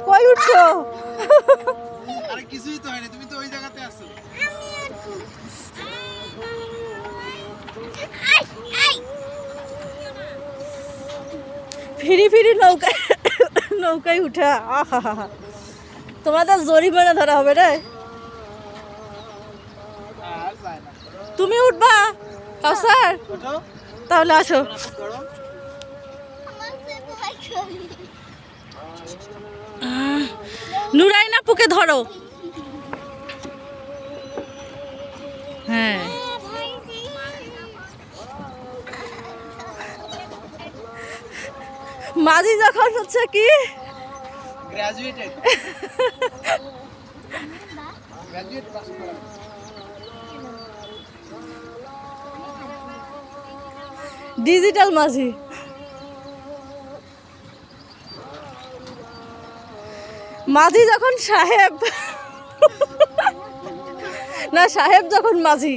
কই উঠছো? আরে কিছুই তো হয়নি, তুমি তো ওই জায়গাতে আছো। ফিরি ফিরি নৌকায় নৌকায় উঠা, আহা তোমাদের জরিমানা ধরা হবে রে। আর যায় না। তুমি উঠবা কাউসার? ওঠো। তাহলে আসো। গরম। নুরাইন আপুকে ধরো। হ্যাঁ মাঝি যখন হচ্ছে কি গ্র্যাজুয়েটেড। গ্র্যাজুয়েট পাস করা। ডিজিটাল মাঝি। মাঝি যখন সাহেব না সাহেব যখন মাঝি।